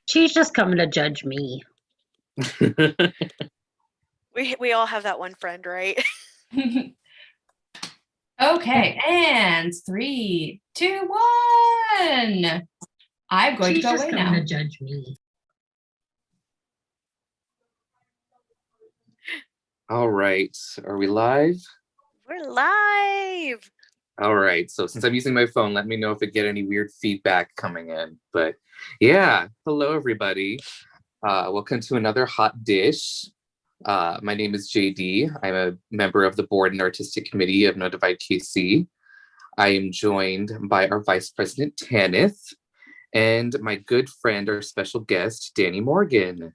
She's just coming to judge me. We all have that one friend, right? Okay, and 3, 2, 1. I'm going to She's go just away coming now. to judge me. All right, are we live? We're live. All right, so since I'm using my phone, let me know if I get any weird feedback coming in. But yeah, hello everybody. Welcome to another hot dish. My name is JD. I'm a member of the board and artistic committee of No Divide KC. I am joined by our vice president, Tanith, and my good friend, our special guest, Danny Morgan.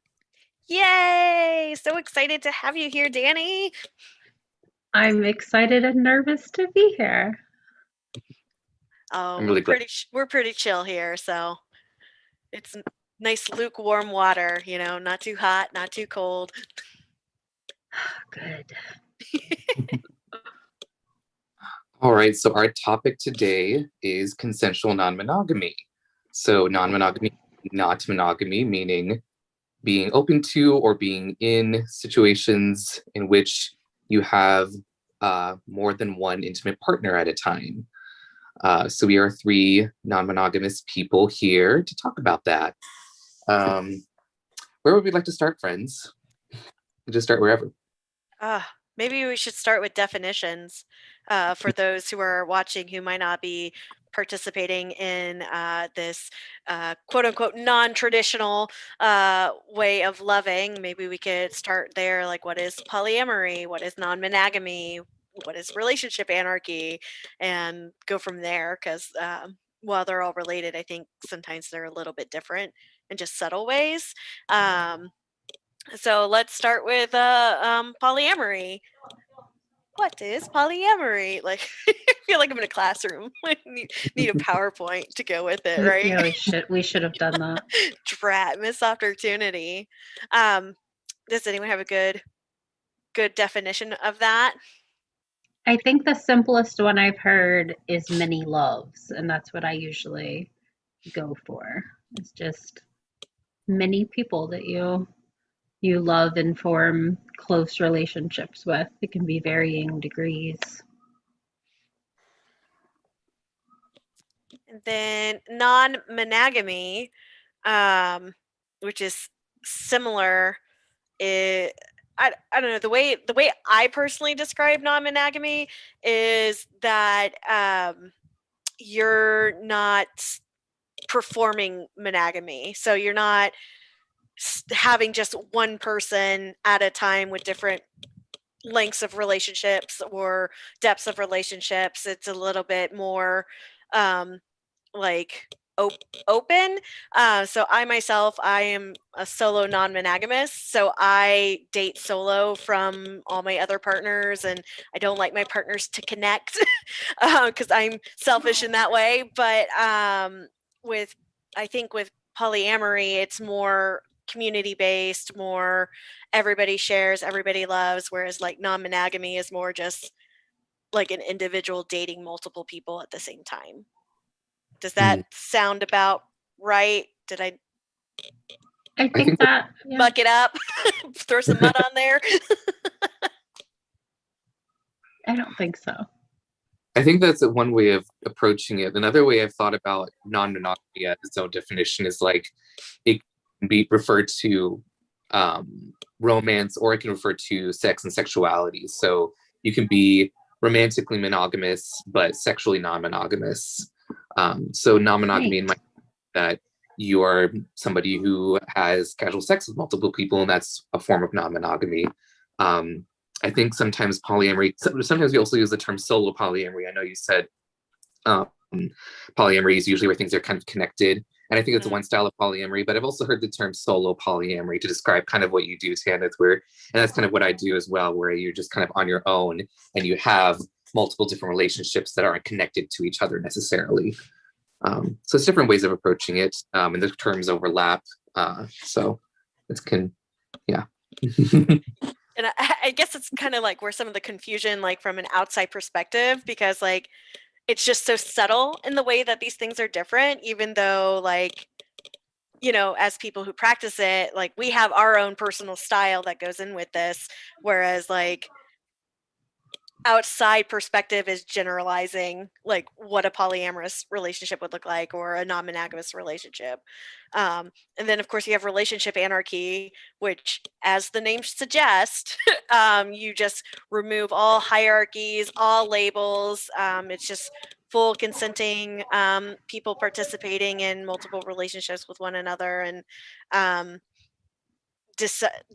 Yay! So excited to have you here, Danny. I'm excited and nervous to be here. Oh, I'm really glad. we're pretty chill here, so it's nice lukewarm water, not too hot, not too cold. Good. All right, so our topic today is consensual non-monogamy. So non-monogamy, not monogamy, meaning being open to or being in situations in which you have more than one intimate partner at a time. So we are three non-monogamous people here to talk about that. Where would we like to start, friends? We'll just start wherever. Maybe we should start with definitions for those who are watching who might not be participating in this quote unquote non-traditional way of loving. Maybe we could start there, like what is polyamory, what is non-monogamy, what is relationship anarchy, and go from there, because while they're all related, I think sometimes they're a little bit different in just subtle ways. So let's start with polyamory. What is polyamory? Like, I feel like I'm in a classroom. I need a PowerPoint to go with it, right? Yeah, we should have done that. Drat, missed opportunity. Does anyone have a good definition of that? I think the simplest one I've heard is many loves, and that's what I usually go for. It's just many people that you love and form close relationships with. It can be varying degrees. And then non-monogamy, which is similar. I don't know, the way I personally describe non-monogamy is that you're not performing monogamy. So you're not having just one person at a time with different lengths of relationships or depths of relationships. It's a little bit more like open. So I myself, I am a solo non-monogamous. So I date solo from all my other partners, and I don't like my partners to connect because I'm selfish in that way. But with I think with polyamory, it's more community based, more everybody shares, everybody loves, whereas like non-monogamy is more just like an individual dating multiple people at the same time. Does that sound about right? Did I think that muck it up? Throw some mud on there? I don't think so. I think that's one way of approaching it. Another way I've thought about non-monogamy as its own definition is like it can be referred to romance, or it can refer to sex and sexuality. So you can be romantically monogamous but sexually non-monogamous. So non-monogamy in my that you are somebody who has casual sex with multiple people, and that's a form of non-monogamy. I think sometimes polyamory, sometimes we also use the term solo polyamory. I know you said polyamory is usually where things are kind of connected. And I think it's one style of polyamory, but I've also heard the term solo polyamory to describe kind of what you do, Tanith, and that's kind of what I do as well, where you're just kind of on your own and you have multiple different relationships that aren't connected to each other necessarily. So it's different ways of approaching it, and the terms overlap. So yeah. And I guess it's kind of like where some of the confusion, like from an outside perspective, because like it's just so subtle in the way that these things are different, even though like you know, as people who practice it, like we have our own personal style that goes in with this, whereas like outside perspective is generalizing like what a polyamorous relationship would look like or a non-monogamous relationship. And then of course you have relationship anarchy, which as the name suggests, you just remove all hierarchies, all labels. It's just full consenting people participating in multiple relationships with one another, and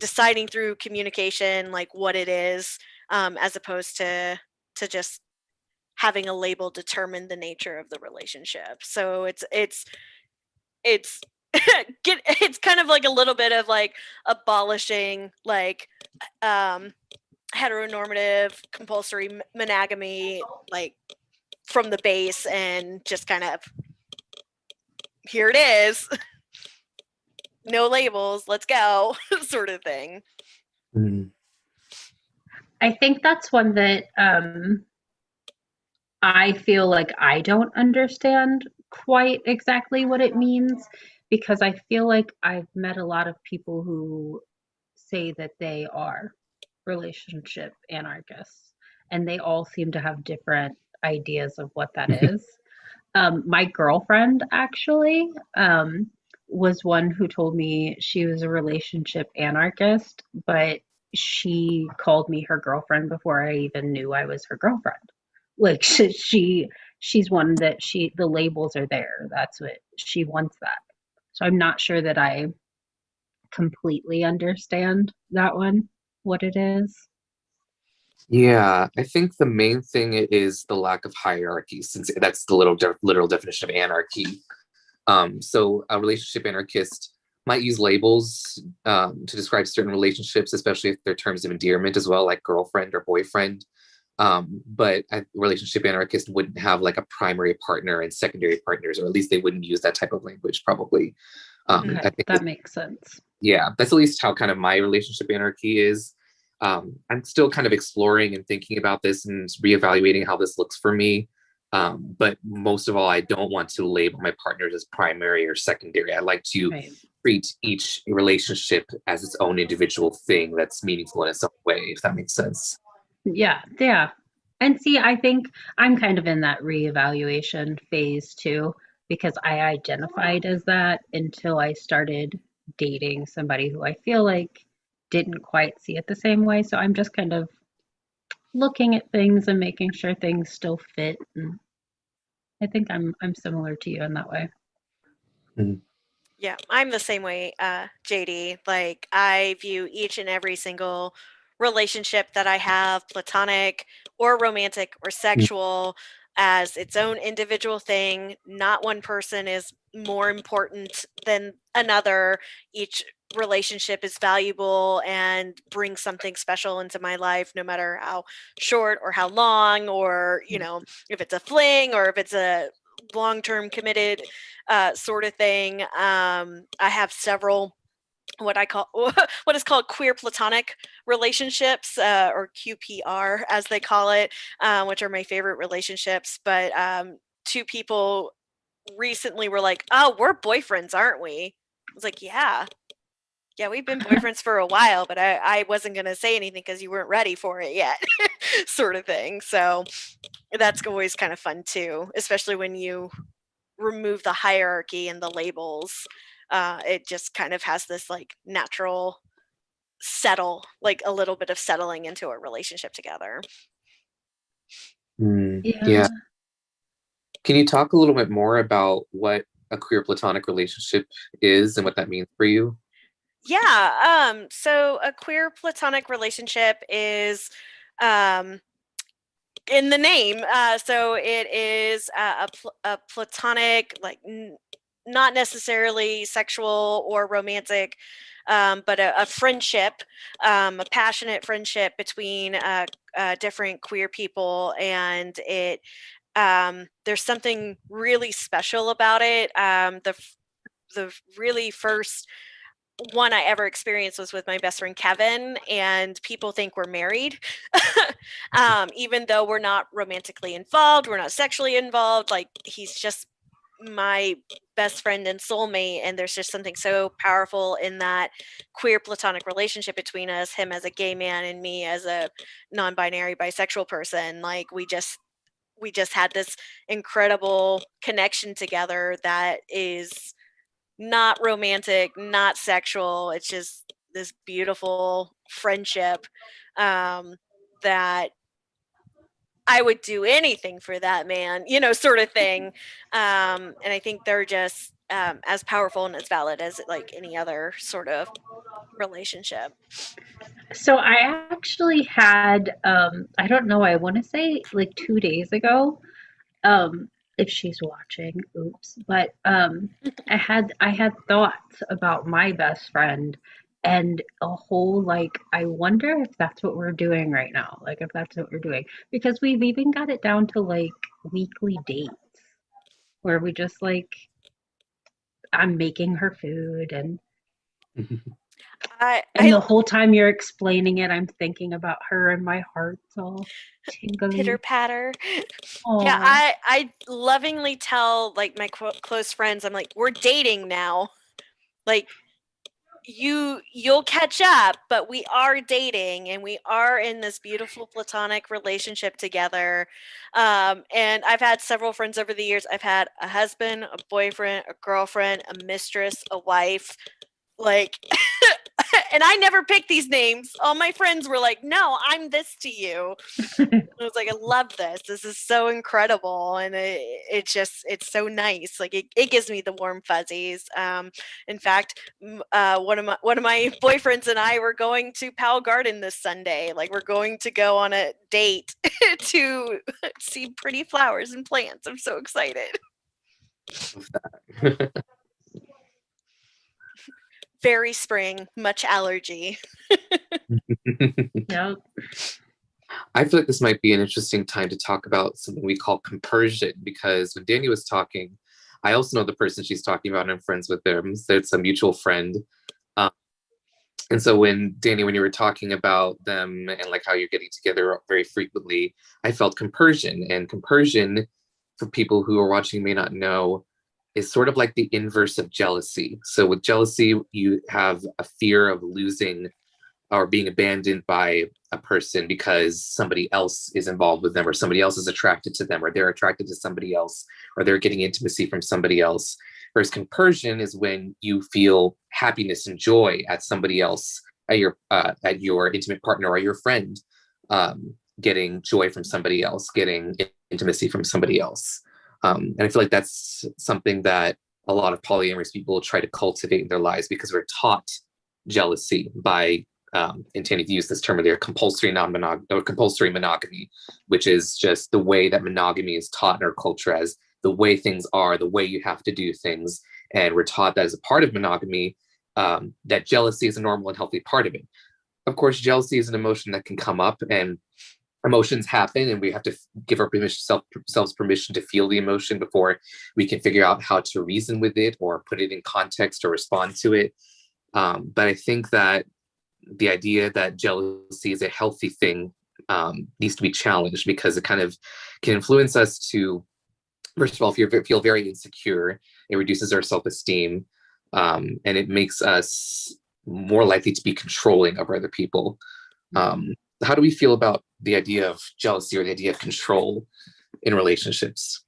deciding through communication like what it is, as opposed to just having a label determine the nature of the relationship. So it's it's kind of like a little bit of like abolishing like heteronormative compulsory monogamy like from the base, and just kind of here it is. No labels, let's go, sort of thing. Mm. I think that's one that I feel like I don't understand quite exactly what it means, because I feel like I've met a lot of people who say that they are relationship anarchists, and they all seem to have different ideas of what that is. My girlfriend actually was one who told me she was a relationship anarchist, but she called me her girlfriend before I even knew I was her girlfriend. Like she's one that the labels are there. That's what she wants that. So I'm not sure that I completely understand that one, what it is. Yeah, I think the main thing is the lack of hierarchy, since that's the literal definition of anarchy. So a relationship anarchist might use labels to describe certain relationships, especially if they're terms of endearment as well, like girlfriend or boyfriend. But a relationship anarchist wouldn't have like a primary partner and secondary partners, or at least they wouldn't use that type of language probably. Okay, I think that makes sense. yeah, that's at least how kind of my relationship anarchy is. I'm still kind of exploring and thinking about this and reevaluating how this looks for me. But most of all, I don't want to label my partners as primary or secondary. I like to Right. treat each relationship as its own individual thing that's meaningful in its own way, if that makes sense. Yeah, yeah. And see, I think I'm kind of in that reevaluation phase too, because I identified as that until I started dating somebody who I feel like didn't quite see it the same way. So I'm just kind of looking at things and making sure things still fit. And I think I'm similar to you in that way. Mm. Yeah, I'm the same way, JD. Like, I view each and every single relationship that I have, platonic or romantic or sexual, as its own individual thing. Not one person is more important than another. Each relationship is valuable and brings something special into my life, no matter how short or how long, or, you know, if it's a fling or if it's a long-term committed sort of thing. I have several what I call what is called queer platonic relationships, or QPR as they call it, which are my favorite relationships. But two people recently were like, "Oh, we're boyfriends, aren't we?" I was like, "Yeah." Yeah, we've been boyfriends for a while, but I wasn't going to say anything because you weren't ready for it yet, sort of thing. So that's always kind of fun too, especially when you remove the hierarchy and the labels. It just kind of has this like natural settle, like a little bit of settling into a relationship together. Yeah. Yeah. Can you talk a little bit more about what a queer platonic relationship is and what that means for you? Yeah. So a queer platonic relationship is in the name. So it is a platonic, like not necessarily sexual or romantic, but a friendship, a passionate friendship between different queer people, and it there's something really special about it. The really first one I ever experienced was with my best friend Kevin, and people think we're married, even though we're not romantically involved, we're not sexually involved. Like, he's just my best friend and soulmate, and there's just something so powerful in that queer platonic relationship between us, him as a gay man and me as a non-binary bisexual person. Like we just had this incredible connection together that is not romantic, not sexual. It's just this beautiful friendship that I would do anything for that man, sort of thing. And I think they're just as powerful and as valid as like any other sort of relationship. So I actually had, I don't know, I want to say like 2 days ago, if she's watching, oops, but I had thoughts about my best friend and a whole like, I wonder if that's what we're doing right now, like if that's what we're doing, because we've even got it down to like weekly dates where we just like, I'm making her food I and the whole time you're explaining it, I'm thinking about her and my heart's all pitter tingly. patter. Yeah, Aw. I lovingly tell like my close friends, I'm like, we're dating now. Like you'll catch up, but we are dating and we are in this beautiful platonic relationship together. And I've had several friends over the years. I've had a husband, a boyfriend, a girlfriend, a mistress, a wife, like and I never picked these names. All my friends were like, no, I'm this to you. I was like, I love this. This is so incredible. And it's so nice. Like it gives me the warm fuzzies. In fact, one of my boyfriends and I were going to Powell Garden this Sunday. Like we're going to go on a date to see pretty flowers and plants. I'm so excited. Very spring, much allergy. Yep. I feel like this might be an interesting time to talk about something we call compersion, because when Danny was talking, I also know the person she's talking about and I'm friends with them. So it's a mutual friend. And so when you were talking about them and like how you're getting together very frequently, I felt compersion. And compersion, for people who are watching may not know, is sort of like the inverse of jealousy. So with jealousy, you have a fear of losing or being abandoned by a person because somebody else is involved with them, or somebody else is attracted to them, or they're attracted to somebody else, or they're getting intimacy from somebody else. Whereas compersion is when you feel happiness and joy at somebody else, at your intimate partner or your friend, getting joy from somebody else, getting intimacy from somebody else. And I feel like that's something that a lot of polyamorous people try to cultivate in their lives, because we're taught jealousy by intending to use this term earlier, compulsory monogamy, which is just the way that monogamy is taught in our culture as the way things are, the way you have to do things. And we're taught that as a part of monogamy, that jealousy is a normal and healthy part of it. Of course, jealousy is an emotion that can come up, and emotions happen, and we have to give ourselves permission to feel the emotion before we can figure out how to reason with it or put it in context or respond to it. But I think that the idea that jealousy is a healthy thing needs to be challenged, because it kind of can influence us to, first of all, feel very insecure. It reduces our self-esteem, and it makes us more likely to be controlling of other people. How do we feel about the idea of jealousy or the idea of control in relationships?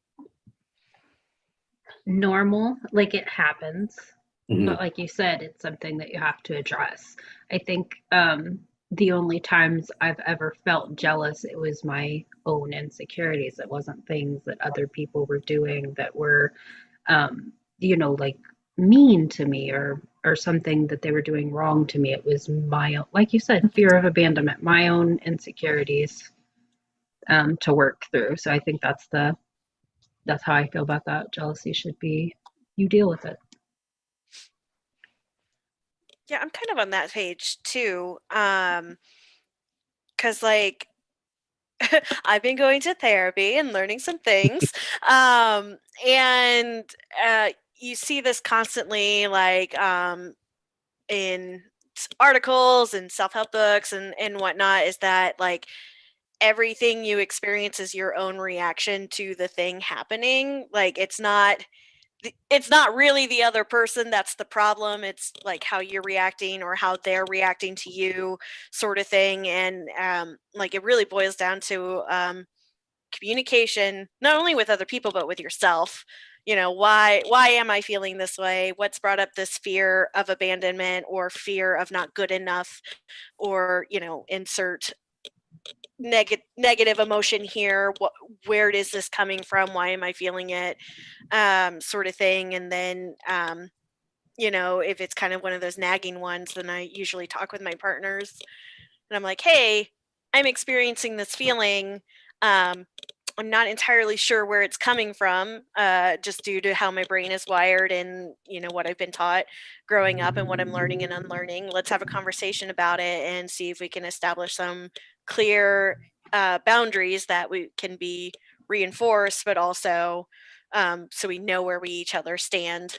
Normal, like it happens. Mhm. But like you said, it's something that you have to address. I think the only times I've ever felt jealous, it was my own insecurities. It wasn't things that other people were doing that were, like mean to me or something that they were doing wrong to me. It was my own, like you said, fear of abandonment, my own insecurities to work through. So I think that's how I feel about that. Jealousy should be, you deal with it. Yeah, I'm kind of on that page too. 'Cause like I've been going to therapy and learning some things. And you see this constantly, like in articles and self-help books and whatnot, is that like everything you experience is your own reaction to the thing happening. Like it's not it's not really the other person that's the problem. It's like how you're reacting or how they're reacting to you, sort of thing. And like it really boils down to communication, not only with other people but with yourself. You know, why am I feeling this way? What's brought up this fear of abandonment or fear of not good enough, or, you know, insert negative emotion here. Where is this coming from? Why am I feeling it? Sort of thing. And then you know, if it's kind of one of those nagging ones, then I usually talk with my partners and I'm like, hey, I'm experiencing this feeling. I'm not entirely sure where it's coming from, just due to how my brain is wired and, you know, what I've been taught growing up and what I'm learning and unlearning. Let's have a conversation about it and see if we can establish some clear boundaries that we can be reinforced, but also so we know where we each other stand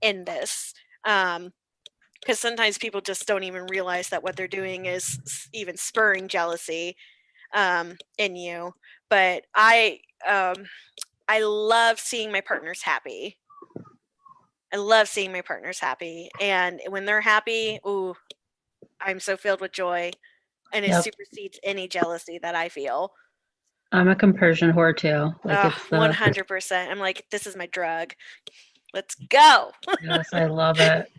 in this. Because sometimes people just don't even realize that what they're doing is even spurring jealousy in you. But I love seeing my partners happy. I love seeing my partners happy, and when they're happy, ooh, I'm so filled with joy, and it Yep. supersedes any jealousy that I feel. I'm a compersion whore too. Like it's the 100%. I'm like, this is my drug. Let's go. yes, I love it.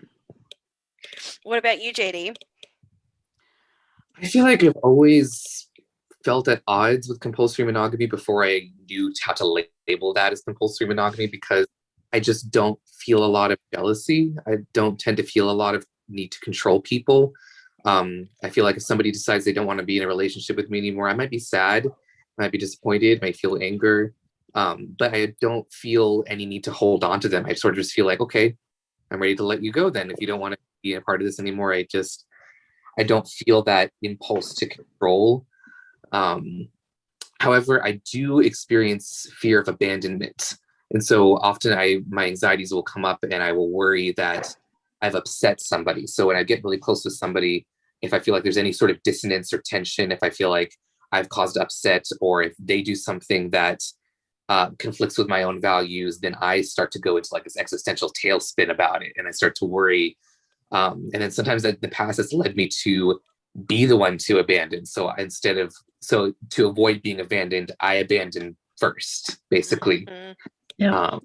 What about you, JD? I feel like I've always felt at odds with compulsory monogamy before I knew how to label that as compulsory monogamy, because I just don't feel a lot of jealousy. I don't tend to feel a lot of need to control people. I feel like if somebody decides they don't want to be in a relationship with me anymore, I might be sad, I might be disappointed, might feel anger, but I don't feel any need to hold on to them. I sort of just feel like, okay, I'm ready to let you go then. If you don't want to be a part of this anymore, I don't feel that impulse to control. However, I do experience fear of abandonment. And so often my anxieties will come up and I will worry that I've upset somebody. So when I get really close to somebody, if I feel like there's any sort of dissonance or tension, if I feel like I've caused upset, or if they do something that conflicts with my own values, then I start to go into like this existential tailspin about it. And I start to worry. And then sometimes the past has led me to be the one to abandon. So to avoid being abandoned, I abandon first, basically. Mm-hmm. Yeah.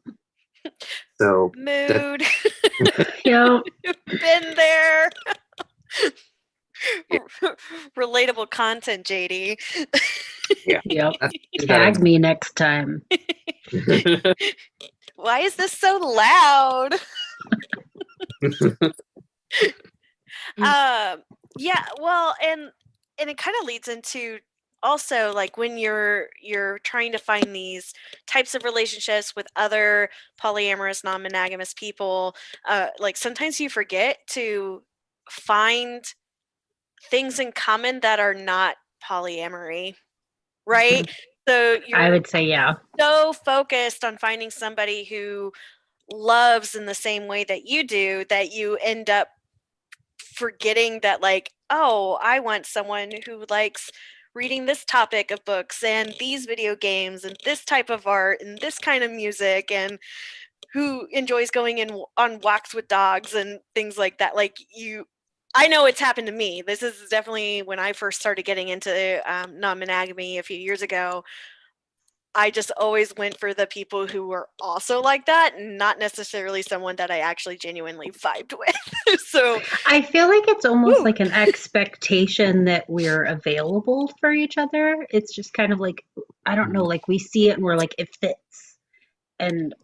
So Mood. Yeah. Been there. Yeah. Relatable content, JD. Yeah. Yep. That's Tag me next time. Why is this so loud? Yeah, well, and it kind of leads into also like when you're trying to find these types of relationships with other polyamorous, non-monogamous people, like sometimes you forget to find things in common that are not polyamory, right? So I you're would say yeah. so focused on finding somebody who loves in the same way that you do that you end up forgetting that, like, oh, I want someone who likes reading this topic of books and these video games and this type of art and this kind of music, and who enjoys going on walks with dogs and things like that. Like, I know it's happened to me. This is definitely when I first started getting into non-monogamy a few years ago. I just always went for the people who were also like that, not necessarily someone that I actually genuinely vibed with. So I feel like it's almost Woo. like an expectation that we're available for each other. It's just kind of like, I don't know, like we see it and we're like, it fits. And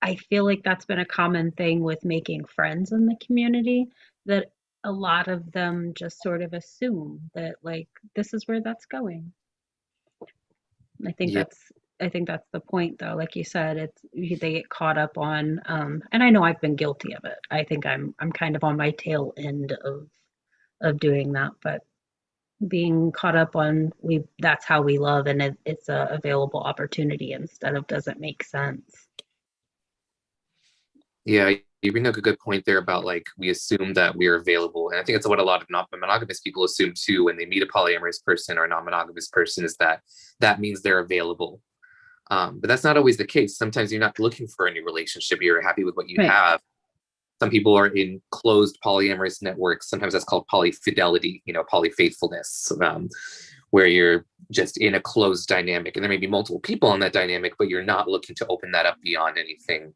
I feel like that's been a common thing with making friends in the community, that a lot of them just sort of assume that like this is where that's going. I think Yeah. that's the point though. Like you said, they get caught up on and I know I've been guilty of it. I think I'm kind of on my tail end of doing that, but being caught up on that's how we love, and it's a available opportunity instead of doesn't make sense. Yeah, you bring up a good point there about like we assume that we're available, and I think that's what a lot of non-monogamous people assume too when they meet a polyamorous person or a non-monogamous person, is that means they're available. But that's not always the case. Sometimes you're not looking for a new relationship. You're happy with what you Right. have. Some people are in closed polyamorous networks. Sometimes that's called polyfidelity, polyfaithfulness, where you're just in a closed dynamic. And there may be multiple people in that dynamic, but you're not looking to open that up beyond anything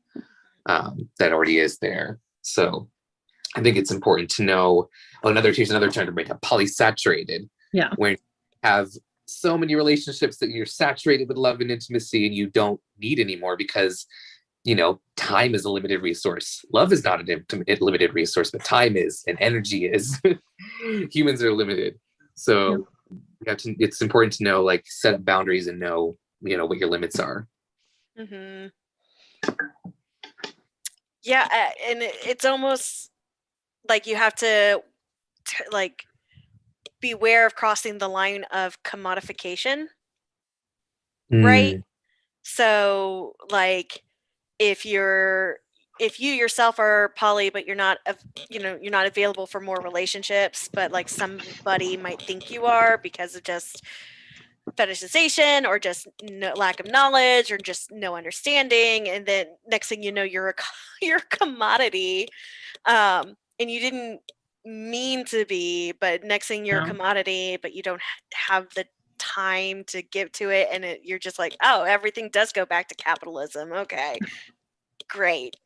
that already is there. So I think it's important to know, here's another term to bring up, polysaturated. Yeah. Where you have so many relationships that you're saturated with love and intimacy and you don't need anymore because, time is a limited resource. Love is not a limited resource, but time is, and energy is. Humans are limited. So it's important to know, like, set up boundaries and know, what your limits are. Mm-hmm. Yeah, and it's almost like you have to like beware of crossing the line of commodification, right? So, like, if you yourself are poly, but you're not available for more relationships, but like somebody might think you are because of just fetishization or just lack of knowledge or just no understanding, and then next thing you know, you're a commodity, and you didn't mean to be, but next thing you're a commodity, but you don't have the time to give to it, and you're just like, oh, everything does go back to capitalism. Okay, great.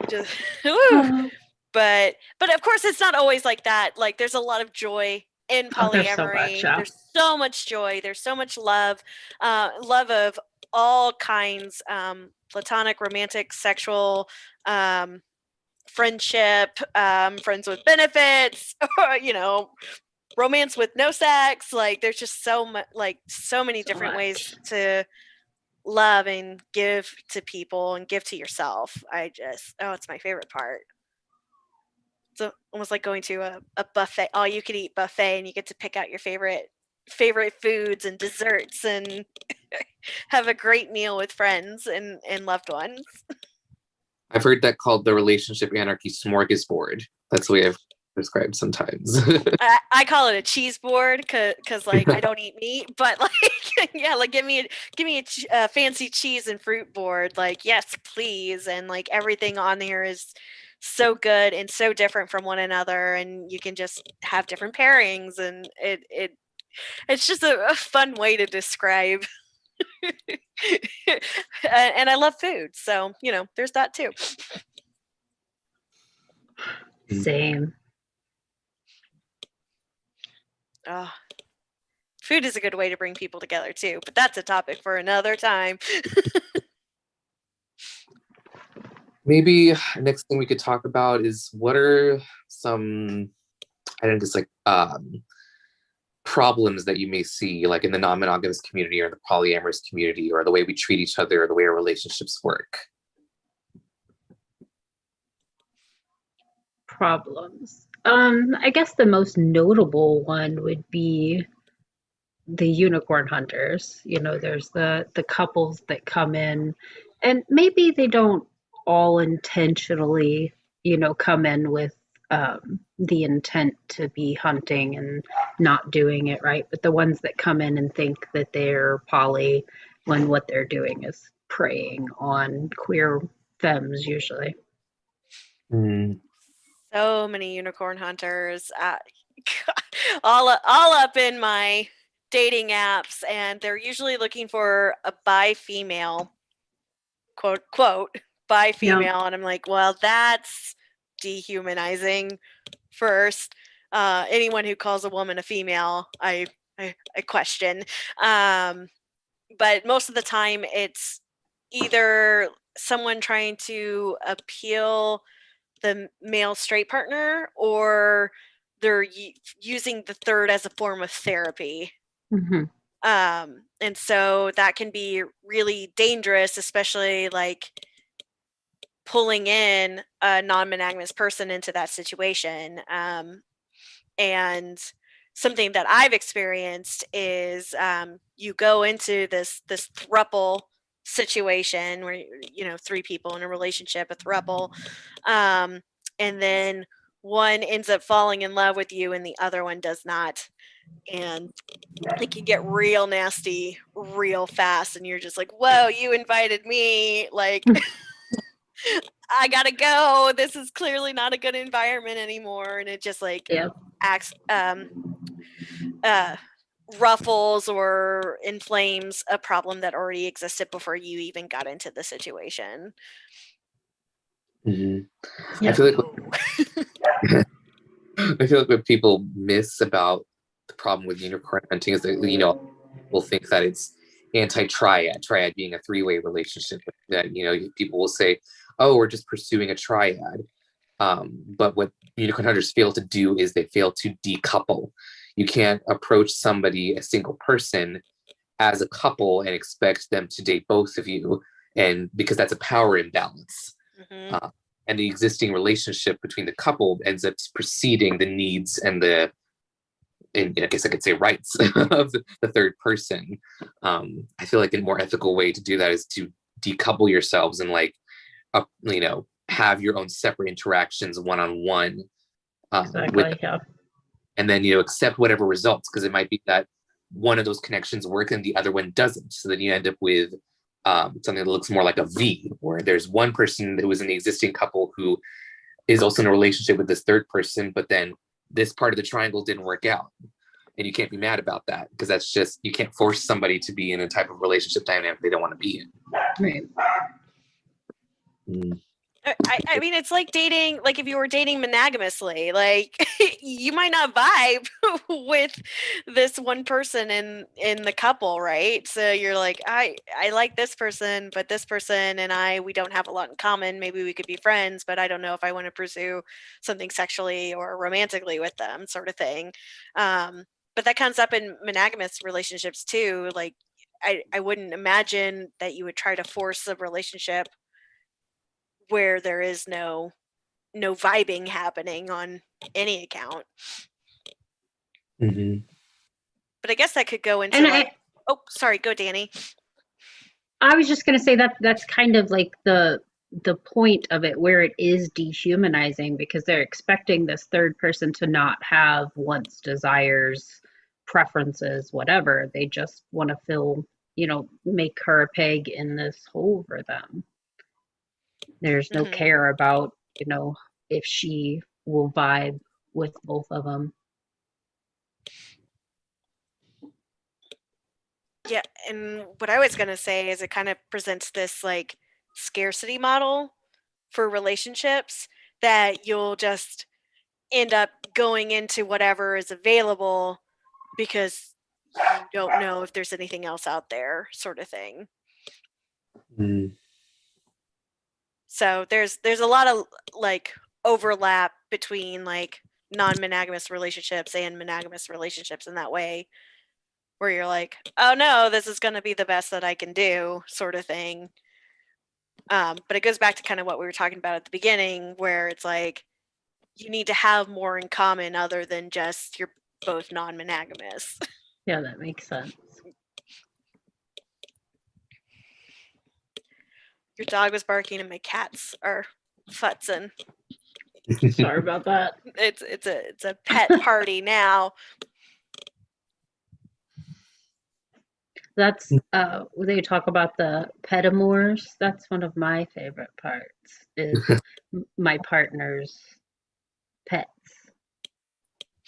Just, but of course it's not always like that. Like, there's a lot of joy in polyamory. There's so much joy, there's so much love of all kinds, platonic, romantic, sexual, friendship, friends with benefits, or romance with no sex. Like, there's just so many different ways to love and give to people and give to yourself. It's my favorite part. It's almost like going to a buffet, all you can eat buffet, and you get to pick out your favorite foods and desserts and have a great meal with friends and loved ones. I've heard that called the relationship anarchy smorgasbord. That's the way I've described sometimes. I call it a cheese board because like I don't eat meat, but like yeah, like give me a fancy cheese and fruit board, like yes please, and like everything on there is so good and so different from one another, and you can just have different pairings, and it's just a fun way to describe. And I love food, so there's that too. Same. Oh, food is a good way to bring people together too, but that's a topic for another time. Maybe next thing we could talk about is what are some, problems that you may see, like in the non-monogamous community or the polyamorous community, or the way we treat each other, or the way our relationships work. Problems. I guess the most notable one would be the unicorn hunters. There's the couples that come in, and maybe they don't all intentionally, come in with the intent to be hunting and not doing it right, but the ones that come in and think that they're poly when what they're doing is preying on queer femmes usually. So many unicorn hunters, all up in my dating apps, and they're usually looking for a bi female, quote bi female, and I'm like, well, that's dehumanizing. First, anyone who calls a woman a female, I question. But most of the time, it's either someone trying to appeal the male straight partner, or they're using the third as a form of therapy. Mm-hmm. And so that can be really dangerous, especially like pulling in a non-monogamous person into that situation. And something that I've experienced is you go into this throuple situation where three people in a relationship, a throuple, and then one ends up falling in love with you and the other one does not. and it can get real nasty real fast, and you're just like, whoa, you invited me, like I gotta go, this is clearly not a good environment anymore. And it just like Yeah. acts ruffles or inflames a problem that already existed before you even got into the situation. Mhm. Yeah. I feel like I feel like what people miss about the problem with unicorn hunting is that, you know, people think that it's anti-triad, triad being a three-way relationship. That, you know, people will say, oh, we're just pursuing a triad. But what unicorn hunters fail to do is they fail to decouple. You can't approach somebody, a single person, as a couple and expect them to date both of you, and because that's a power imbalance. Mm-hmm. And the existing relationship between the couple ends up preceding the needs and the, and I guess I could say rights of the third person. I feel like a more ethical way to do that is to decouple yourselves and like, you know, have your own separate interactions one-on-one, Exactly. Yeah. and then, you know, accept whatever results, because it might be that one of those connections work and the other one doesn't. So then you end up with something that looks more like a V, where there's one person who was in the existing couple who is also in a relationship with this third person, but then this part of the triangle didn't work out. And you can't be mad about that, because that's just, you can't force somebody to be in a type of relationship dynamic they don't want to be in. Right. I mean, it's like dating, like if you were dating monogamously, like you might not vibe with this one person in the couple, right? So you're like, I like this person, but this person and we don't have a lot in common. Maybe we could be friends, but I don't know if I want to pursue something sexually or romantically with them, sort of thing. But that comes up in monogamous relationships too. Like I wouldn't imagine that you would try to force a relationship where there is no vibing happening on any account. Mm-hmm. But I guess that could go into And like, oh, sorry, go Danny. I was just going to say that that's kind of like the point of it, where it is dehumanizing, because they're expecting this third person to not have wants, desires, preferences, whatever. They just want to fill, you know, make her a peg in this hole for them. There's no Mhm. care about, you know, if she will vibe with both of them. Yeah, and what I was going to say is it kind of presents this like scarcity model for relationships, that you'll just end up going into whatever is available because you don't know if there's anything else out there, sort of thing. Mm-hmm. So there's a lot of like overlap between like non-monogamous relationships and monogamous relationships in that way, where you're like, oh no, this is going to be the best that I can do, sort of thing. But it goes back to kind of what we were talking about at the beginning, where it's like you need to have more in common other than just you're both non-monogamous. Yeah, that makes sense. Your dog was barking and my cats are futzing. Sorry about that. It's a pet party now. That's when they talk about the petamors. That's one of my favorite parts, is my partner's pets.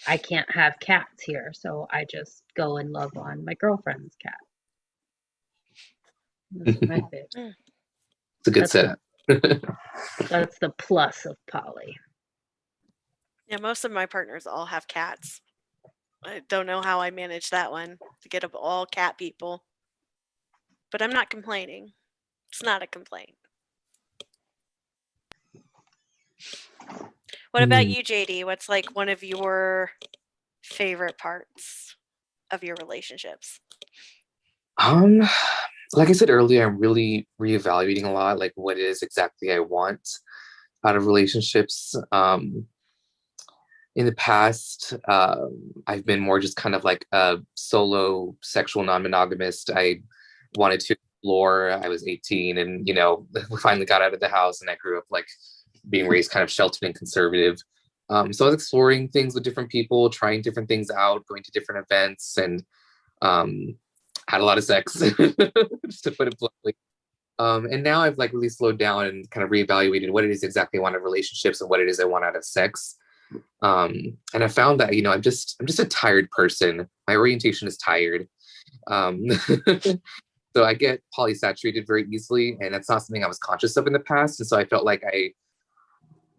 I can't have cats here, so I just go and love on my girlfriend's cat. That's my favorite. It's a good That's setup. That's the plus of poly. Yeah, most of my partners all have cats. I don't know how I managed that one, to get up all cat people. But I'm not complaining. It's not a complaint. What about you, JD? What's like one of your favorite parts of your relationships? Like I said earlier, I'm really reevaluating a lot, like what it is exactly I want out of relationships. In the past, I've been more just kind of like a solo sexual non-monogamist. I wanted to explore. I was 18 and, you know, we finally got out of the house, and I grew up like being raised kind of sheltered and conservative. So I was exploring things with different people, trying different things out, going to different events, and had a lot of sex, just to put it bluntly. And now I've like really slowed down and kind of reevaluated what it is exactly I want out of relationships and what it is I want out of sex. And I found that, I'm just a tired person. My orientation is tired. So I get polysaturated very easily, and that's not something I was conscious of in the past. And so I felt like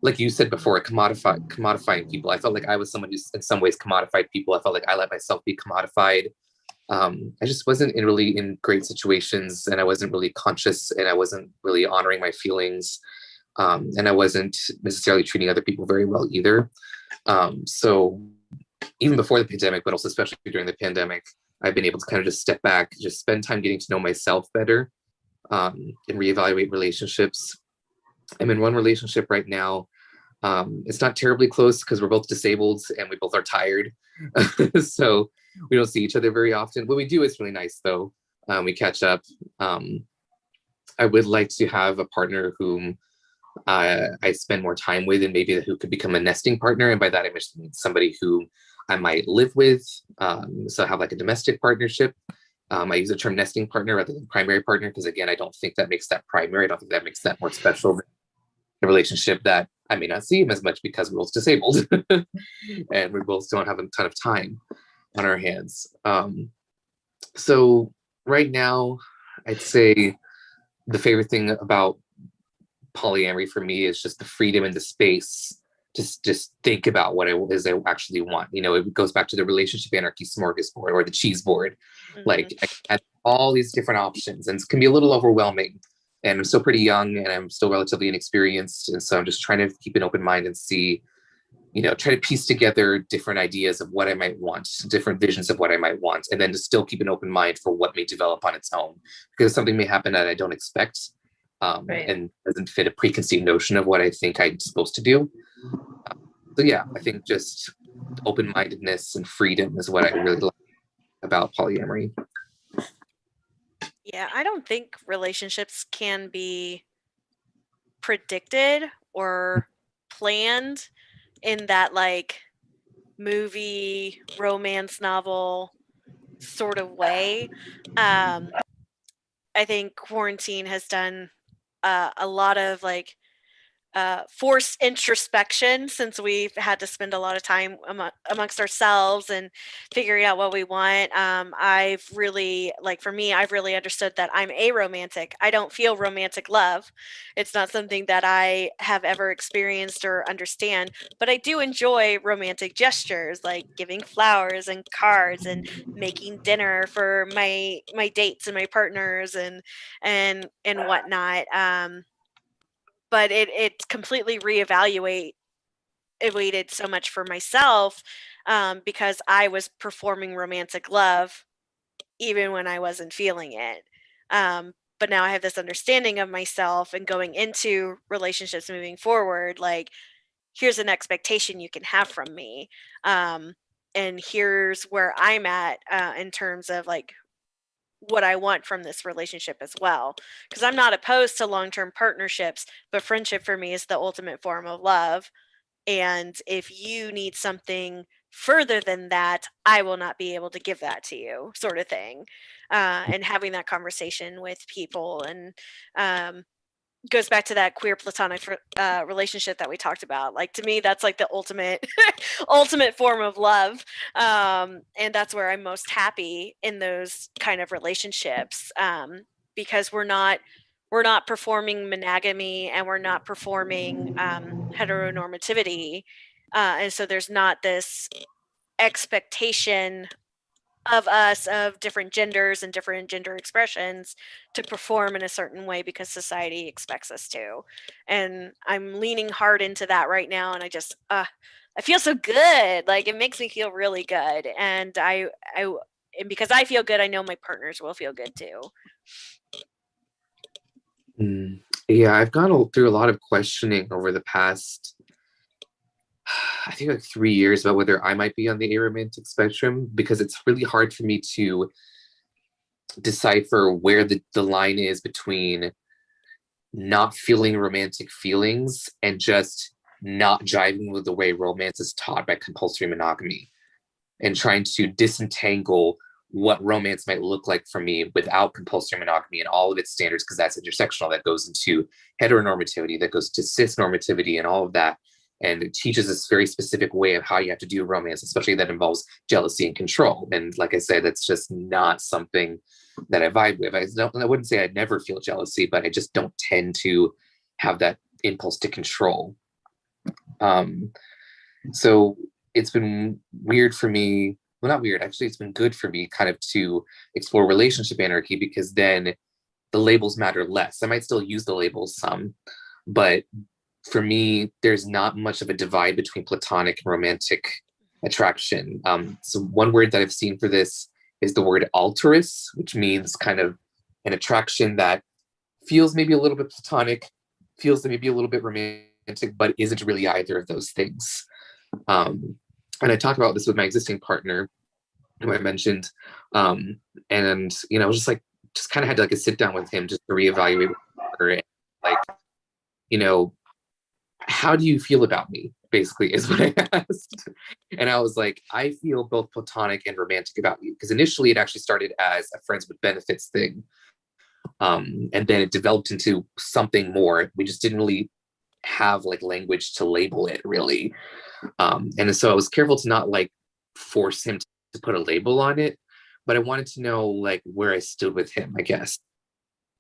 like you said before, commodifying people. I felt like I was someone who in some ways commodified people. I felt like I let myself be commodified. I just wasn't really in great situations, and I wasn't really conscious, and I wasn't really honoring my feelings. And I wasn't necessarily treating other people very well either. So even before the pandemic, but also especially during the pandemic, I've been able to kind of just step back, just spend time getting to know myself better, and reevaluate relationships. I'm in one relationship right now. It's not terribly close because we're both disabled and we both are tired. So we don't see each other very often. What we do is really nice though. We catch up. I would like to have a partner whom I spend more time with, and maybe who could become a nesting partner. And by that, I mean somebody who I might live with. So have like a domestic partnership. I use the term nesting partner rather than primary partner, because again, I don't think that makes that primary. I don't think that makes that more special than a relationship that I may not see him as much because we're both disabled and we both don't have a ton of time on our hands. So right now, I'd say the favorite thing about polyamory for me is just the freedom and the space to just think about what it is I actually want. It goes back to the relationship anarchy smorgasbord or the cheese board. Mhm. Like I had all these different options, and it can be a little overwhelming. And I'm still pretty young, and I'm still relatively inexperienced. And so I'm just trying to keep an open mind and see, try to piece together different ideas of what I might want, different visions of what I might want, and then to still keep an open mind for what may develop on its own, because something may happen that I don't expect, Right. and doesn't fit a preconceived notion of what I think I'm supposed to do. So yeah, I think just open-mindedness and freedom is what I really like about polyamory. Yeah, I don't think relationships can be predicted or planned in that like movie romance novel sort of way. I think quarantine has done a lot of like forced introspection, since we've had to spend a lot of time amongst ourselves and figuring out what we want. I've really, like for me, I've really understood that I'm aromantic. I don't feel romantic love. It's not something that I have ever experienced or understand, but I do enjoy romantic gestures like giving flowers and cards and making dinner for my dates and my partners and whatnot. But it completely reevaluated so much for myself, because I was performing romantic love even when I wasn't feeling it. But now I have this understanding of myself, and going into relationships moving forward, like, here's an expectation you can have from me. And here's where I'm at in terms of like what I want from this relationship as well. Because I'm not opposed to long-term partnerships, but friendship for me is the ultimate form of love. And if you need something further than that, I will not be able to give that to you, sort of thing. And having that conversation with people, and goes back to that queer platonic relationship that we talked about. Like, to me, that's like the ultimate ultimate form of love, and that's where I'm most happy in those kind of relationships, because we're not performing monogamy, and we're not performing heteronormativity, and so there's not this expectation of us, of different genders and different gender expressions, to perform in a certain way because society expects us to. And I'm leaning hard into that right now, and I feel so good. Like, it makes me feel really good, and and because I feel good, I know my partners will feel good too. Yeah, I've gone through a lot of questioning over the past, I think, like 3 years about whether I might be on the aromantic spectrum, because it's really hard for me to decipher where the line is between not feeling romantic feelings and just not jiving with the way romance is taught by compulsory monogamy, and trying to disentangle what romance might look like for me without compulsory monogamy and all of its standards, because that's intersectional. That goes into heteronormativity, that goes to cis normativity and all of that. And it teaches this very specific way of how you have to do romance, especially that involves jealousy and control. And like I said, that's just not something that I vibe with. I wouldn't say I never feel jealousy, but I just don't tend to have that impulse to control. So it's been weird for me. Well, not weird, actually, it's been good for me kind of to explore relationship anarchy, because then the labels matter less. I might still use the labels some, but for me, there's not much of a divide between platonic and romantic attraction. So one word that I've seen for this is the word alterous, which means kind of an attraction that feels maybe a little bit platonic, feels maybe a little bit romantic, but isn't really either of those things. And I talked about this with my existing partner, who I mentioned, and I was just kind of had to like a sit down with him just to reevaluate her, and like, how do you feel about me? Basically, is what I asked, and I was like, I feel both platonic and romantic about you, because initially it actually started as a friends with benefits thing, and then it developed into something more. We just didn't really have like language to label it really. And so I was careful to not like force him to put a label on it, but I wanted to know like where I stood with him, I guess.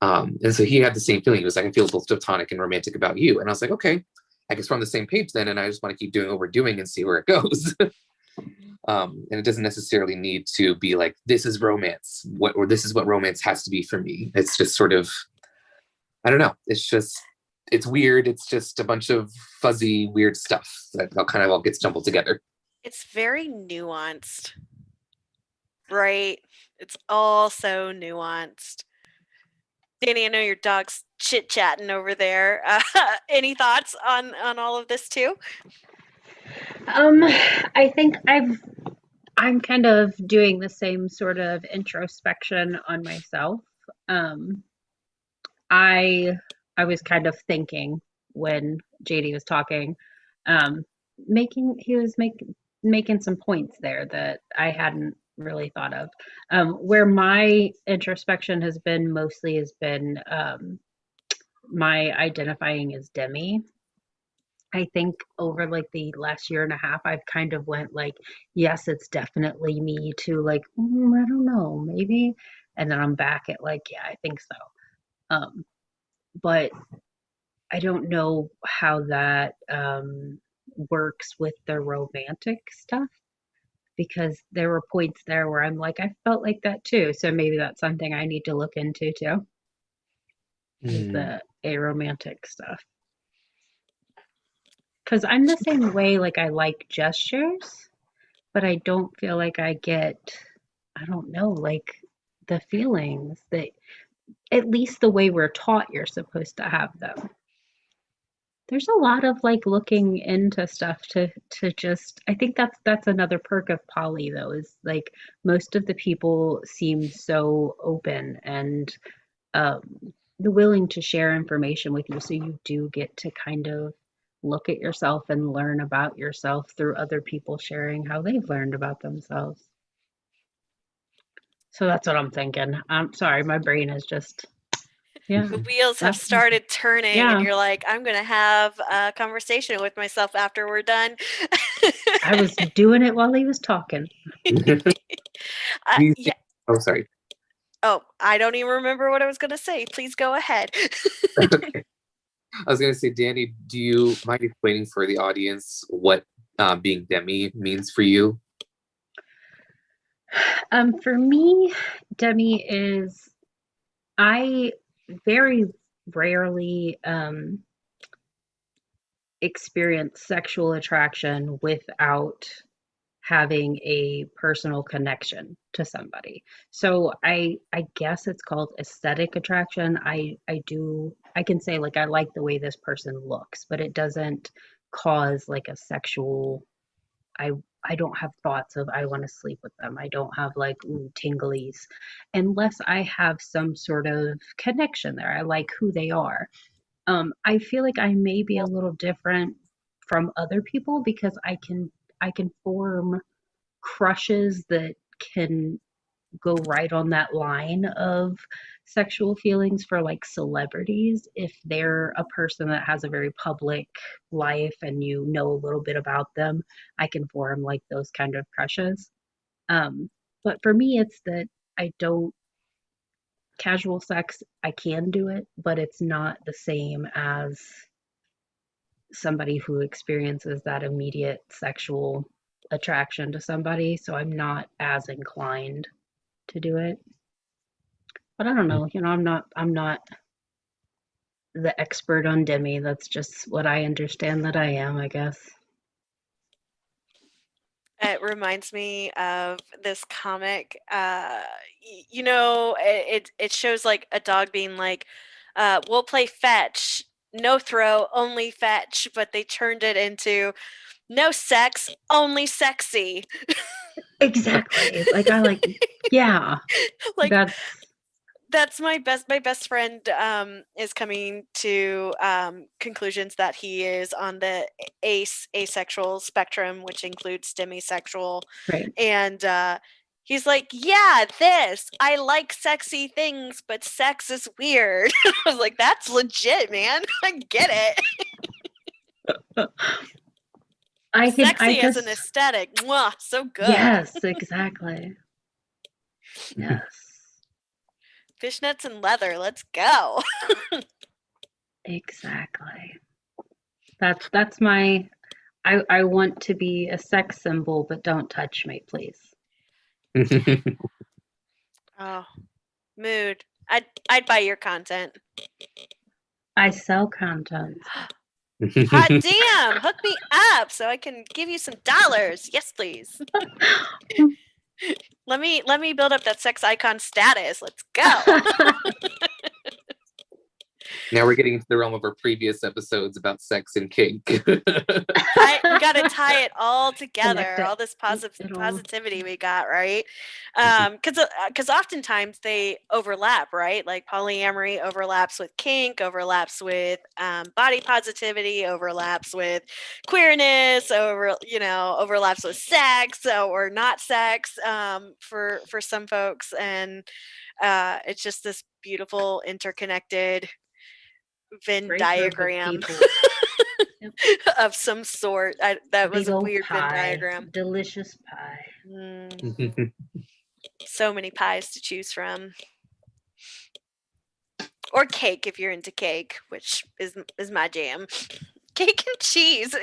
And so he had the same feeling. He was like, I feel both platonic and romantic about you. And I was like, okay, I guess we're on the same page then. And I just want to keep doing what we're doing and see where it goes. And it doesn't necessarily need to be like, this is romance, or this is what romance has to be for me. It's just sort of, I don't know. It's weird. It's just a bunch of fuzzy, weird stuff that all gets jumbled together. It's very nuanced, right? It's all so nuanced. Danny, I know your dog's chit-chatting over there. Any thoughts on all of this too? I think I'm kind of doing the same sort of introspection on myself. I was kind of thinking when JD was talking, he was making some points there that I hadn't really thought of. Where my introspection has been my identifying as Demi. I think over like the last year and a half, I've kind of went like, yes, it's definitely me, to like, I don't know, maybe. And then I'm back at like, yeah, I think so. But I don't know how that works with the romantic stuff, because there were points there where I'm like, I felt like that too. So maybe that's something I need to look into too, is the aromantic stuff. Because I'm the same way, like I like gestures, but I don't feel like I get, I don't know, like the feelings that, at least the way we're taught, you're supposed to have them. There's a lot of like looking into stuff to just, I think that's another perk of poly though, is like most of the people seem so open and willing to share information with you, so you do get to kind of look at yourself and learn about yourself through other people sharing how they've learned about themselves. So that's what I'm thinking. I'm sorry, my brain is just, yeah. The wheels have started turning, and you're like, I'm going to have a conversation with myself after we're done. I was doing it while he was talking. Yeah. Oh, sorry. Oh, I don't even remember what I was going to say. Please go ahead. Okay. I was going to say, Danny, do you mind explaining for the audience what being Demi means for you? For me, Demi is, I very rarely experience sexual attraction without having a personal connection to somebody. So I guess it's called aesthetic attraction. I can say like I like the way this person looks, but it doesn't cause like a sexual, I don't have thoughts of I want to sleep with them. I don't have like tinglies unless I have some sort of connection there. I like who they are. I feel like I may be a little different from other people, because I can form crushes that can go right on that line of sexual feelings for like celebrities if they're a person that has a very public life and you know a little bit about them. I can form like those kind of crushes. But for me, it's that I don't casual sex, I can do it, but it's not the same as somebody who experiences that immediate sexual attraction to somebody. So I'm not as inclined to do it. But I don't know, I'm not the expert on Demi. That's just what I understand that I am, I guess. It reminds me of this comic. You know, it shows like a dog being like, "We'll play fetch, no throw, only fetch," but they turned it into no sex, only sexy. Exactly. Yeah, Like that's my best friend is coming to conclusions that he is on the asexual spectrum, which includes demisexual, right. and he's like, yeah, I like sexy things, but sex is weird. I was like, that's legit, man. I get it. I Sexy as an just, aesthetic. Mwah, so good. yes, exactly. Yes, Fishnets and leather, let's go. exactly. That's my, I want to be a sex symbol, but don't touch me, please. Oh, mood. I'd buy your content. I sell content. Hot damn, hook me up so I can give you some dollars. Yes, please. Let me build up that sex icon status. Let's go. Now we're getting into the realm of our previous episodes about sex and kink. We got to tie it all together. Connect it. All this It'll- positivity we got, right? Because oftentimes they overlap, right? Like polyamory overlaps with kink, overlaps with body positivity, overlaps with queerness, overlaps with sex or not sex for some folks, and it's just this beautiful interconnected Venn Great group of diagram people. Yep. of some sort. That was Big a old weird Venn pie. diagram. Delicious pie. So many pies to choose from. Or cake if you're into cake, which is my jam. Cake and cheese.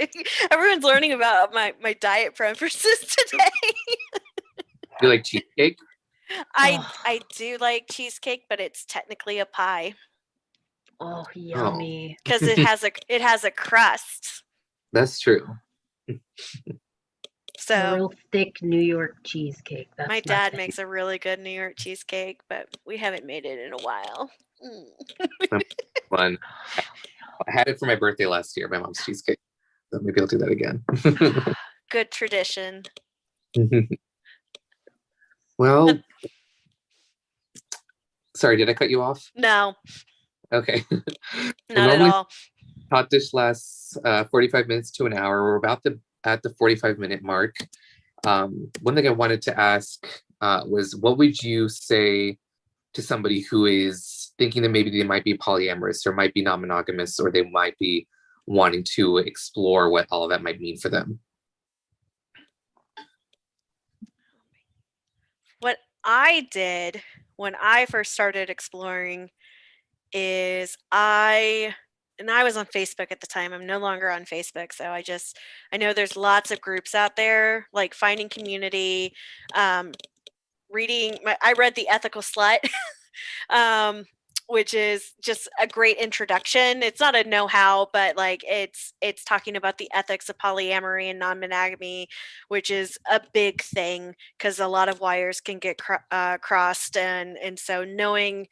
Everyone's learning about my diet preferences today. You like cheesecake? I do like cheesecake, but it's technically a pie Oh, yummy. because it has a crust. That's true. A So real thick New York cheesecake. That's my dad thing. makes a really good New York cheesecake, but we haven't made it in a while. Mm. Fun. I had it for my birthday last year, my mom's cheesecake. So maybe I'll do that again. Good tradition. Well, sorry, did I cut you off? No, Okay. not at all. Hot dish lasts 45 minutes to an hour. We're about at the 45-minute mark. One thing I wanted to ask was, what would you say to somebody who is thinking that maybe they might be polyamorous or might be non-monogamous, or they might be wanting to explore what all of that might mean for them? What I did when I first started exploring is I was on Facebook at the time. I'm no longer on Facebook, so I know there's lots of groups out there, like finding community, I read The Ethical Slut, which is just a great introduction. It's not a know-how, but like it's talking about the ethics of polyamory and non-monogamy, which is a big thing because a lot of wires can get crossed, and so knowing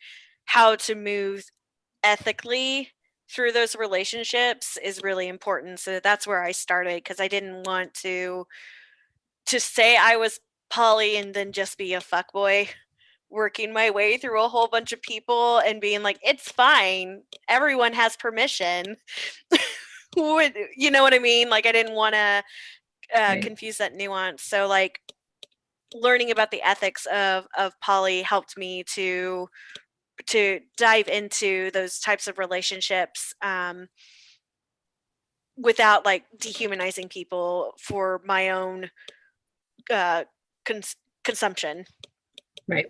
how to move ethically through those relationships is really important. So that's where I started, because I didn't want to say I was poly and then just be a fuckboy working my way through a whole bunch of people and being like, it's fine, everyone has permission. you know what I mean? Like I didn't want to Right. confuse that nuance. So like learning about the ethics of poly helped me to dive into those types of relationships without like dehumanizing people for my own consumption. Right.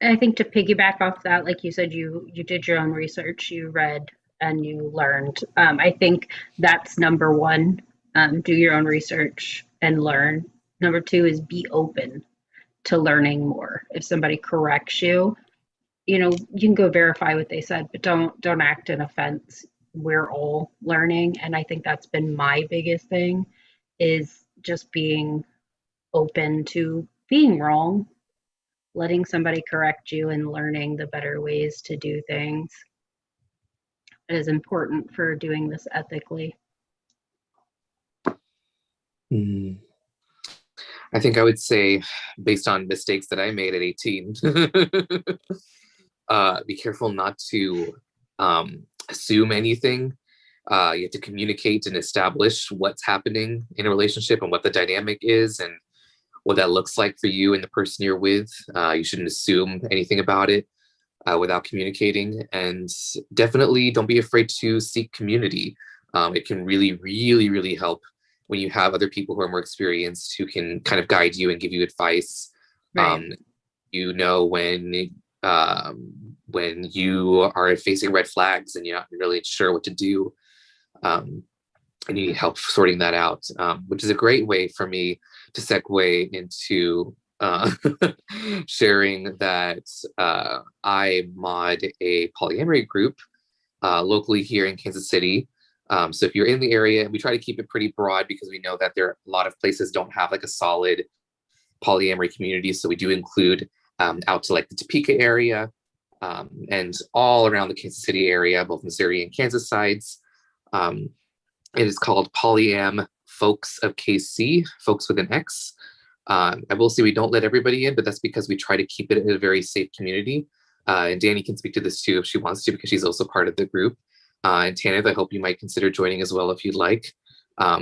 And I think to piggyback off that, like you said, you did your own research, you read and you learned. I think that's number one. Do your own research and learn. Number two is be open to learning more. If somebody corrects you, you can go verify what they said, but don't act in offense. We're all learning, and I think that's been my biggest thing is just being open to being wrong, letting somebody correct you and learning the better ways to do things is important for doing this ethically. I think I would say, based on mistakes that I made at 18, be careful not to assume anything. You have to communicate and establish what's happening in a relationship and what the dynamic is and what that looks like for you and the person you're with. You shouldn't assume anything about it without communicating. And definitely don't be afraid to seek community. It can really, really, really help when you have other people who are more experienced who can kind of guide you and give you advice. Right. When you are facing red flags and you're not really sure what to do, and you need help sorting that out, which is a great way for me to segue into sharing that I mod a polyamory group locally here in Kansas City. So if you're in the area, we try to keep it pretty broad because we know that there are a lot of places don't have like a solid polyamory community. So we do include out to like the Topeka area and all around the Kansas City area, both Missouri and Kansas sides. It is called Polyam Folks of KC, folks with an X. I will say we don't let everybody in, but that's because we try to keep it a very safe community. And Danny can speak to this too if she wants to, because she's also part of the group. And Tanith, I hope you might consider joining as well if you'd like.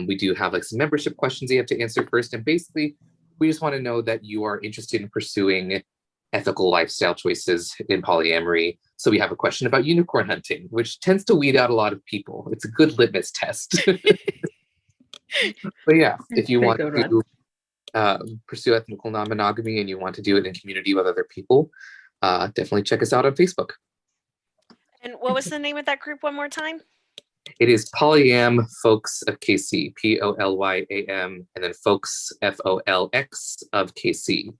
We do have like some membership questions you have to answer first. And basically, we just want to know that you are interested in pursuing ethical lifestyle choices in polyamory. So we have a question about unicorn hunting, which tends to weed out a lot of people. It's a good litmus test. But yeah, if you want to pursue ethical non-monogamy and you want to do it in community with other people, definitely check us out on Facebook. And what was the name of that group one more time? It is Polyam Folks of KC, Polyam, and then Folks, FOLX of KC.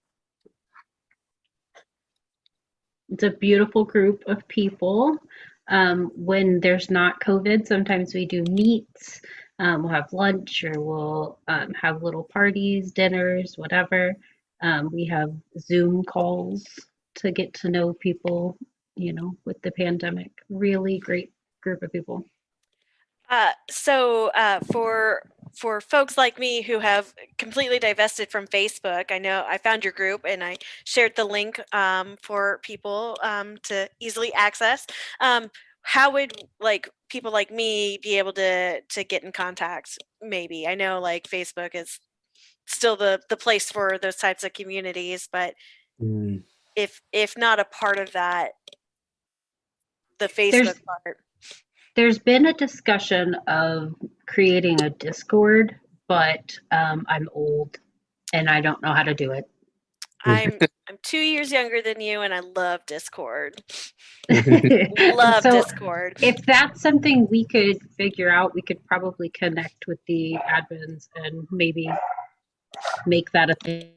It's a beautiful group of people. When there's not COVID, sometimes we do meets. We'll have lunch or we'll have little parties, dinners, whatever. We have Zoom calls to get to know people, with the pandemic. Really great group of people. So for folks like me who have completely divested from Facebook, I know I found your group and I shared the link for people to easily access. How would like people like me be able to get in contact? Maybe I know like Facebook is still the place for those types of communities, but if not a part of that, the Facebook part. There's been a discussion of creating a Discord, but I'm old and I don't know how to do it. I'm 2 years younger than you, and I love Discord. Discord. If that's something we could figure out, we could probably connect with the admins and maybe make that a thing.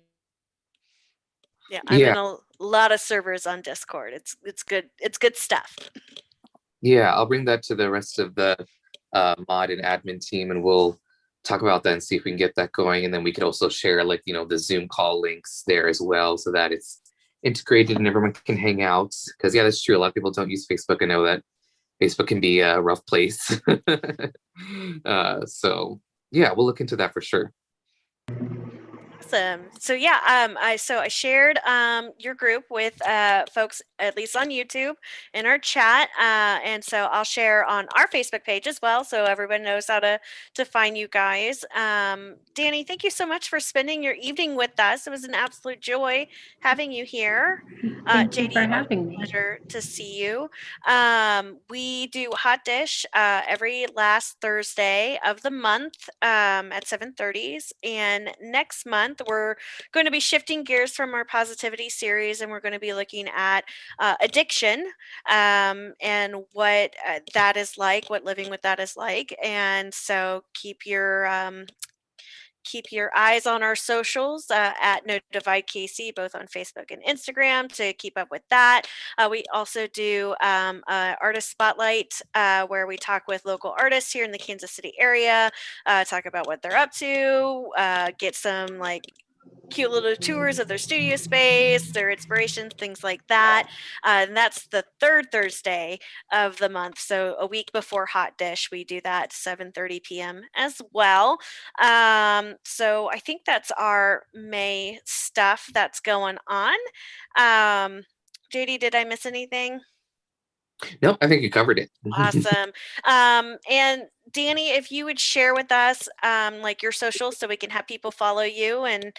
Yeah, I'm in a lot of servers on Discord. It's good. It's good stuff. Yeah, I'll bring that to the rest of the mod and admin team, and we'll talk about that and see if we can get that going. And then we could also share like, the Zoom call links there as well, so that it's integrated and everyone can hang out. Because yeah, that's true. A lot of people don't use Facebook. I know that Facebook can be a rough place. So yeah, we'll look into that for sure. Awesome. So yeah, I shared your group with folks at least on YouTube in our chat, and so I'll share on our Facebook page as well, so everyone knows how to find you guys. Danny, thank you so much for spending your evening with us. It was an absolute joy having you here. Thank you for JD, always having a me. pleasure to see you. We do Hot Dish every last Thursday of the month at 7:30s, and next month we're going to be shifting gears from our positivity series, and we're going to be looking at addiction and what that is like, what living with that is like. And so keep your eyes on our socials at No Divide KC, both on Facebook and Instagram, to keep up with that. We also do artist spotlight, where we talk with local artists here in the Kansas City area, talk about what they're up to, get some like cute little tours of their studio space, their inspirations, things like that. And that's the third Thursday of the month. So a week before Hot Dish, we do that 7:30 p.m. as well. So I think that's our May stuff that's going on. JD, did I miss anything? Nope, I think you covered it. Awesome. And Danny, if you would share with us like your socials so we can have people follow you and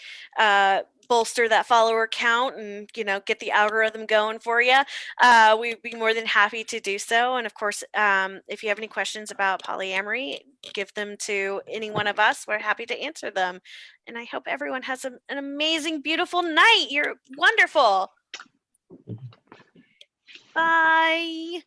bolster that follower count and get the algorithm going for you, we'd be more than happy to do so. And of course, if you have any questions about polyamory, give them to any one of us. We're happy to answer them. And I hope everyone has an amazing, beautiful night. You're wonderful. Bye.